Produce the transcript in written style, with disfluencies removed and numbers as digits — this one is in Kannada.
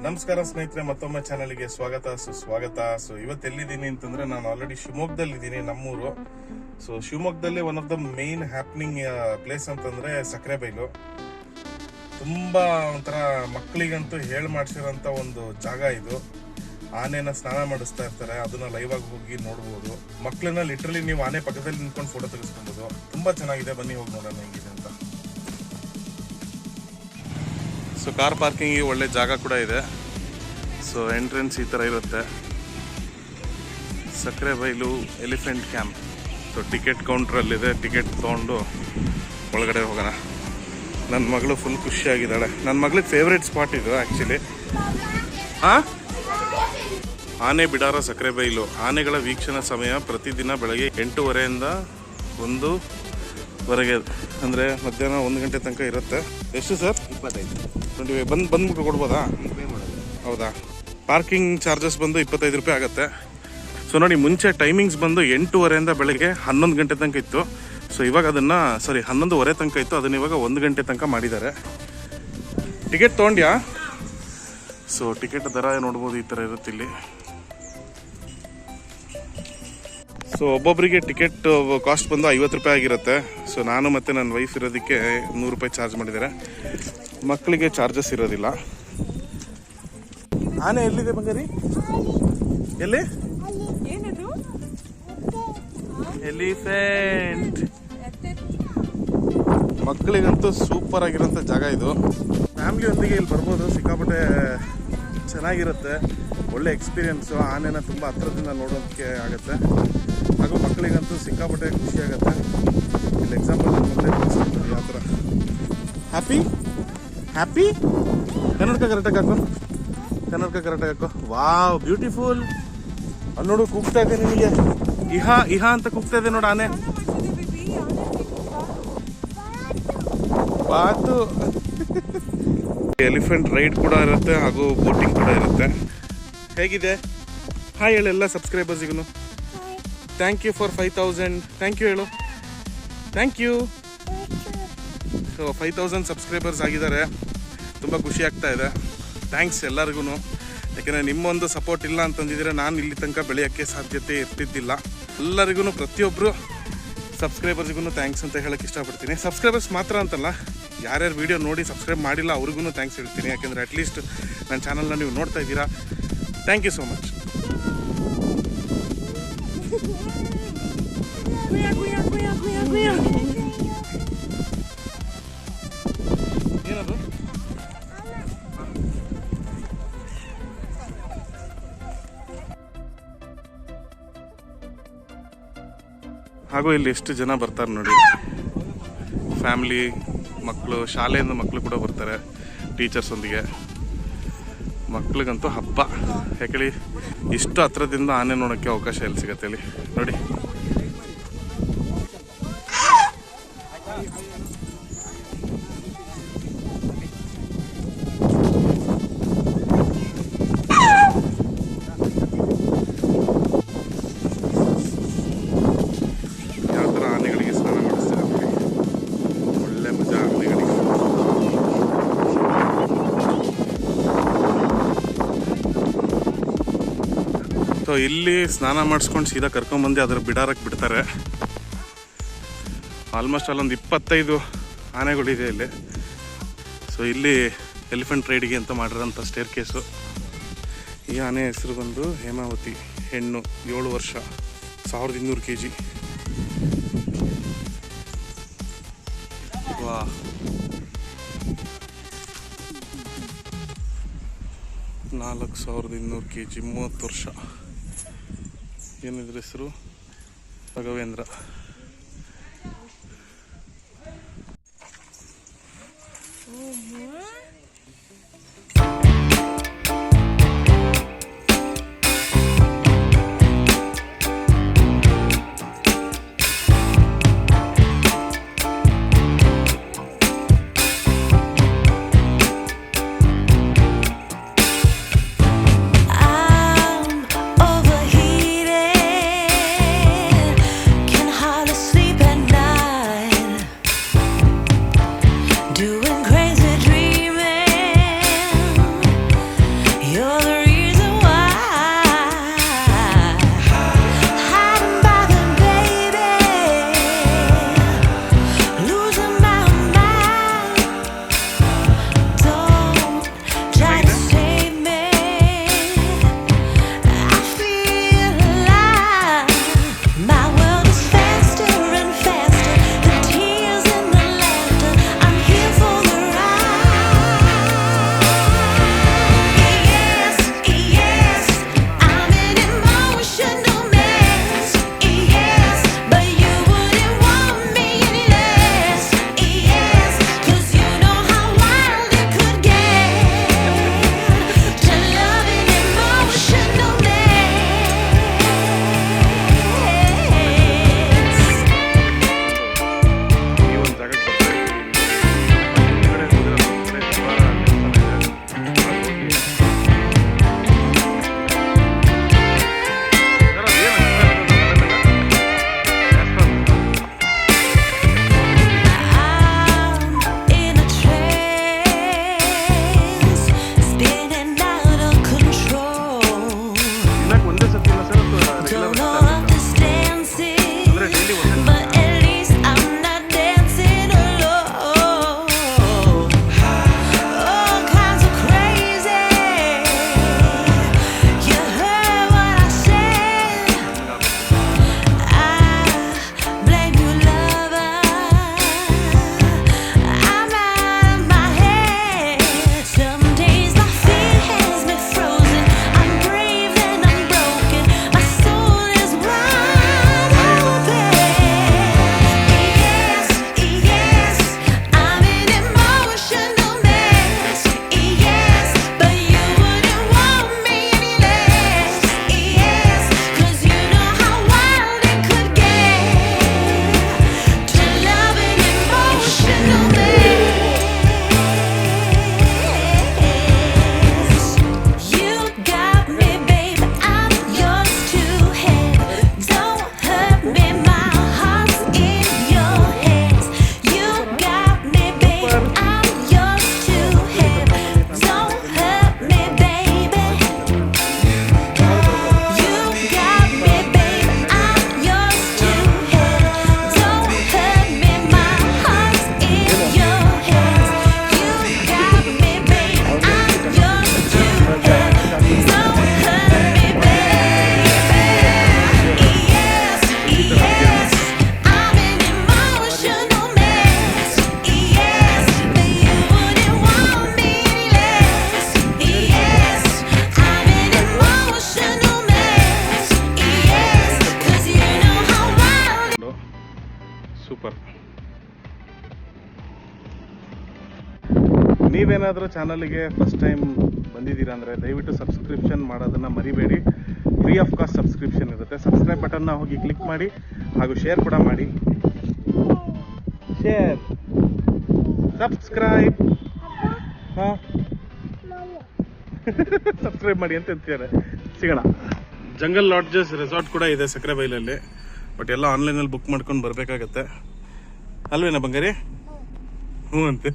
ನಮಸ್ಕಾರ ಸ್ನೇಹಿತರೆ, ಮತ್ತೊಮ್ಮೆ ಚಾನಲ್ಗೆ ಸ್ವಾಗತ ಸುಸ್ವಾಗತ. ಇವತ್ತು ಎಲ್ಲಿದ್ದೀನಿ ಅಂತಂದ್ರೆ, ನಾನು ಆಲ್ರೆಡಿ ಶಿವಮೊಗ್ಗದಲ್ಲಿ ಇದ್ದೀನಿ, ನಮ್ಮೂರು. ಶಿವಮೊಗ್ಗದಲ್ಲಿ one of the main happening place ಅಂತಂದ್ರೆ ಸಕ್ಕರೆಬೈಲು. ತುಂಬಾ ಒಂಥರ ಮಕ್ಕಳಿಗಂತೂ ಮಾಡಿಸಿರೋಂಥ ಒಂದು ಜಾಗ ಇದು. ಆನೆನ ಸ್ನಾನ ಮಾಡಿಸ್ತಾ ಇರ್ತಾರೆ, ಅದನ್ನ ಲೈವ್ ಆಗಿ ಹೋಗಿ ನೋಡ್ಬೋದು. ಮಕ್ಕಳನ್ನ ಲಿಟ್ರಲಿ ನೀವು ಆನೆ ಪಕ್ಕದಲ್ಲಿ ನಿಂತ್ಕೊಂಡು ಫೋಟೋ ತೆಗೆಸ್ಕೊಬೋದು. ತುಂಬಾ ಚೆನ್ನಾಗಿದೆ, ಬನ್ನಿ ಹೋಗಿ ನೋಡೋಣ ಹೆಂಗಿದೆ ಅಂತ. ಕಾರ್ ಪಾರ್ಕಿಂಗ್ ಒಳ್ಳೆ ಜಾಗ ಕೂಡ ಇದೆ. ಎಂಟ್ರೆನ್ಸ್ ಈ ಥರ ಇರುತ್ತೆ. Sakkarebailu elephant camp. ಟಿಕೆಟ್ ಕೌಂಟ್ರಲ್ಲಿದೆ. ಟಿಕೆಟ್ ತೊಗೊಂಡು ಒಳಗಡೆ ಹೋಗೋಣ. ನನ್ನ ಮಗಳು ಫುಲ್ ಖುಷಿಯಾಗಿದ್ದಾಳೆ. ನನ್ನ ಮಗಳಿಗೆ ಫೇವ್ರೇಟ್ ಸ್ಪಾಟ್ ಇದು ಆ್ಯಕ್ಚುಲಿ. ಆನೆ ಬಿಡಾರ ಸಕ್ಕರೆಬೈಲು. ಆನೆಗಳ ವೀಕ್ಷಣಾ ಸಮಯ ಪ್ರತಿದಿನ ಬೆಳಗ್ಗೆ 8:30ಯಿಂದ 1:00ವರೆಗೆ, ಅಂದರೆ ಮಧ್ಯಾಹ್ನ 1 ಗಂಟೆ ತನಕ ಇರುತ್ತೆ. ಎಷ್ಟು ಸರ್? 25. ಬಂದ್ಬಿಟ್ಟು ಕೊಡ್ಬೋದಾ? ಹೌದಾ? ಪಾರ್ಕಿಂಗ್ ಚಾರ್ಜಸ್ ಬಂದು 25 ರೂಪಾಯಿ ಆಗುತ್ತೆ. ನೋಡಿ, ಮುಂಚೆ ಟೈಮಿಂಗ್ಸ್ ಬಂದು 8:30ಯಿಂದ ಬೆಳಗ್ಗೆ 11 ಗಂಟೆ ತನಕ ಇತ್ತು. ಇವಾಗ ಅದನ್ನು 11:30 ತನಕ ಇತ್ತು. ಅದನ್ನ ಇವಾಗ 1 ಗಂಟೆ ತನಕ ಮಾಡಿದ್ದಾರೆ. ಟಿಕೆಟ್ ತೊಗೊಂಡ್ಯಾ? ಟಿಕೆಟ್ ದರ ನೋಡ್ಬೋದು, ಈ ಥರ ಇರುತ್ತೆ ಇಲ್ಲಿ. ಒಬ್ಬೊಬ್ಬರಿಗೆ ಟಿಕೆಟ್ ಕಾಸ್ಟ್ ಬಂದು 50 ರೂಪಾಯಿ ಆಗಿರುತ್ತೆ. ನಾನು ಮತ್ತು ನನ್ನ ವೈಫ್ ಇರೋದಕ್ಕೆ 100 ರೂಪಾಯಿ ಚಾರ್ಜ್ ಮಾಡಿದ್ದಾರೆ. ಮಕ್ಕಳಿಗೆ ಚಾರ್ಜಸ್ ಇರೋದಿಲ್ಲ. ಆನೆ ಎಲ್ಲಿದೆ ಬಂಗಾರಿ? ಎಲ್ಲಿ? ಎಲಿಫೆಂಟ್. ಮಕ್ಕಳಿಗಂತೂ ಸೂಪರ್ ಆಗಿರೋಂಥ ಜಾಗ ಇದು. ಫ್ಯಾಮಿಲಿಯೊಂದಿಗೆ ಇಲ್ಲಿ ಬರ್ಬೋದು. ಸಿಕ್ಕಾಪಟ್ಟೆ ಚೆನ್ನಾಗಿರುತ್ತೆ. ಒಳ್ಳೆ ಎಕ್ಸ್ಪೀರಿಯನ್ಸು. ಆನೆನ ತುಂಬ ಹತ್ರದಿಂದ ನೋಡೋದಕ್ಕೆ ಆಗುತ್ತೆ. ಹಾಗೂ ಮಕ್ಕಳಿಗಂತೂ ಸಿಕ್ಕಾಪಟ್ಟೆ ಖುಷಿ ಆಗುತ್ತೆ. ಇಲ್ಲಿ ಎಕ್ಸಾಂಪಲ್ ಮಕ್ಕಳೇ ತೋರಿಸ್ತೀನಿ ಯಾವ ಥರ. ಹ್ಯಾಪಿ ಕನ್ನಡಕ ಕರೆಕ್ಟಾಗಿ ಹಾಕೋ. Wow, beautiful. ಅಲ್ಲಿ ನೋಡು, ಕೂಗ್ತಾ ಇದೆ ನಿಮಗೆ. ಇಹಾ ಅಂತ ಕೂಗ್ತಾ ಇದೆ ನೋಡು ಆನೆ. ಬಾತು. ಎಲಿಫೆಂಟ್ ರೈಡ್ ಕೂಡ ಇರುತ್ತೆ ಹಾಗೂ ಬೋಟಿಂಗ್ ಕೂಡ ಇರುತ್ತೆ. ಹೇಗಿದೆ? ಹಾಯ್ ಹೇಳು ಎಲ್ಲ ಸಬ್ಸ್ಕ್ರೈಬರ್ಸಿಗೂ. Thank you for 5000. Thank you ಹೇಳು. Thank you. 5000 ಸಬ್ಸ್ಕ್ರೈಬರ್ಸ್ ಆಗಿದ್ದಾರೆ. ತುಂಬ ಖುಷಿ ಆಗ್ತಾ ಇದೆ. ಥ್ಯಾಂಕ್ಸ್ ಎಲ್ಲರಿಗೂ. ಯಾಕೆಂದರೆ ನಿಮ್ಮೊಂದು ಸಪೋರ್ಟ್ ಇಲ್ಲ ಅಂತಂದಿದ್ರೆ ನಾನು ಇಲ್ಲಿ ತನಕ ಬೆಳೆಯೋಕ್ಕೆ ಸಾಧ್ಯತೆ ಇರ್ತಿದ್ದಿಲ್ಲ. ಎಲ್ಲರಿಗೂ, ಪ್ರತಿಯೊಬ್ಬರು ಸಬ್ಸ್ಕ್ರೈಬರ್ಸ್ಗೂ ಥ್ಯಾಂಕ್ಸ್ ಅಂತ ಹೇಳೋಕ್ಕೆ ಇಷ್ಟಪಡ್ತೀನಿ. ಸಬ್ಸ್ಕ್ರೈಬರ್ಸ್ ಮಾತ್ರ ಅಂತಲ್ಲ, ಯಾರ್ಯಾರು ವೀಡಿಯೋ ನೋಡಿ ಸಬ್ಸ್ಕ್ರೈಬ್ ಮಾಡಿಲ್ಲ ಅವ್ರಿಗೂ ಥ್ಯಾಂಕ್ಸ್ ಹೇಳ್ತೀನಿ. ಯಾಕೆಂದರೆ ಅಟ್ಲೀಸ್ಟ್ ನನ್ನ ಚಾನಲ್ನ ನೀವು ನೋಡ್ತಾ ಇದ್ದೀರಾ. Thank you so much. ಏನದು? ಹಾಗೂ ಇಲ್ಲಿ ಎಷ್ಟು ಜನ ಬರ್ತಾರೆ ನೋಡಿ. ಫ್ಯಾಮಿಲಿ, ಮಕ್ಕಳು, ಶಾಲೆಯಿಂದ ಮಕ್ಕಳು ಕೂಡ ಬರ್ತಾರೆ ಟೀಚರ್ಸ್ ಒಂದಿಗೆ. ಮಕ್ಳಿಗಂತೂ ಹಬ್ಬ. ಯಾಕೇಳಿ ಇಷ್ಟು ಹತ್ರದಿಂದ ಆನೆ ನೋಡೋಕ್ಕೆ ಅವಕಾಶ ಎಲ್ಲಿ ಸಿಗತ್ತೆ ಇಲ್ಲಿ ನೋಡಿ. ಯಾವ ಥರ ಆನೆಗಳಿಗೆ ಸ್ನಾನ ಮಾಡಿಸ್ತಾರೆ ನೋಡಿ. ಒಳ್ಳೆ ಮಜಾ ಆನೆಗಳಿಗೆ. ಇಲ್ಲಿ ಸ್ನಾನ ಮಾಡಿಸ್ಕೊಂಡು ಸೀದಾ ಕರ್ಕೊಂಡ್ಬಂದು ಅದರ ಬಿಡಾರಕ್ಕೆ ಬಿಡ್ತಾರೆ. ಆಲ್ಮೋಸ್ಟ್ ಅಲ್ಲೊಂದು 25 ಆನೆಗಳಿದೆ ಇಲ್ಲಿ. ಇಲ್ಲಿ ಎಲಿಫೆಂಟ್ ರೈಡಿಗೆ ಅಂತ ಮಾಡಿರೋಂಥ ಸ್ಟೇರ್ ಕೇಸು. ಈ ಆನೆ ಹೆಸರು ಬಂದು ಹೇಮಾವತಿ. ಹೆಣ್ಣು, 7 ವರ್ಷ, 1200 kg. ವಾ, 4200 kg, 30 ವರ್ಷ. ಏನಿದ್ರ ಹೆಸರು? ರಾಘವೇಂದ್ರ. Can hide ನೀವೇನಾದರೂ ಚಾನಲ್ಗೆ ಫಸ್ಟ್ ಟೈಮ್ ಬಂದಿದ್ದೀರಾ ಅಂದರೆ ದಯವಿಟ್ಟು ಸಬ್ಸ್ಕ್ರಿಪ್ಷನ್ ಮಾಡೋದನ್ನು ಮರಿಬೇಡಿ. ಫ್ರೀ ಆಫ್ ಕಾಸ್ಟ್ ಸಬ್ಸ್ಕ್ರಿಪ್ಷನ್ ಇರುತ್ತೆ. ಸಬ್ಸ್ಕ್ರೈಬ್ ಬಟನ್ನ ಹೋಗಿ ಕ್ಲಿಕ್ ಮಾಡಿ ಹಾಗೂ ಶೇರ್ ಕೂಡ ಮಾಡಿ. ಶೇರ್ ಸಬ್ಸ್ಕ್ರೈಬ್ ಹಾಂ ಸಬ್ಸ್ಕ್ರೈಬ್ ಮಾಡಿ ಅಂತ ಹೇಳ್ತಿದ್ದಾರೆ. ಸಿಗೋಣ. ಜಂಗಲ್ ಲಾಡ್ಜಸ್ ರೆಸಾರ್ಟ್ ಕೂಡ ಇದೆ ಸಕ್ರೆಬೈಲಲ್ಲಿ. ಬಟ್ ಎಲ್ಲ ಆನ್ಲೈನಲ್ಲಿ ಬುಕ್ ಮಾಡ್ಕೊಂಡು ಬರಬೇಕಾಗತ್ತೆ ಅಲ್ವೇನಾ ಬಂಗಾರಿ? ಹ್ಞೂ ಅಂತೆ.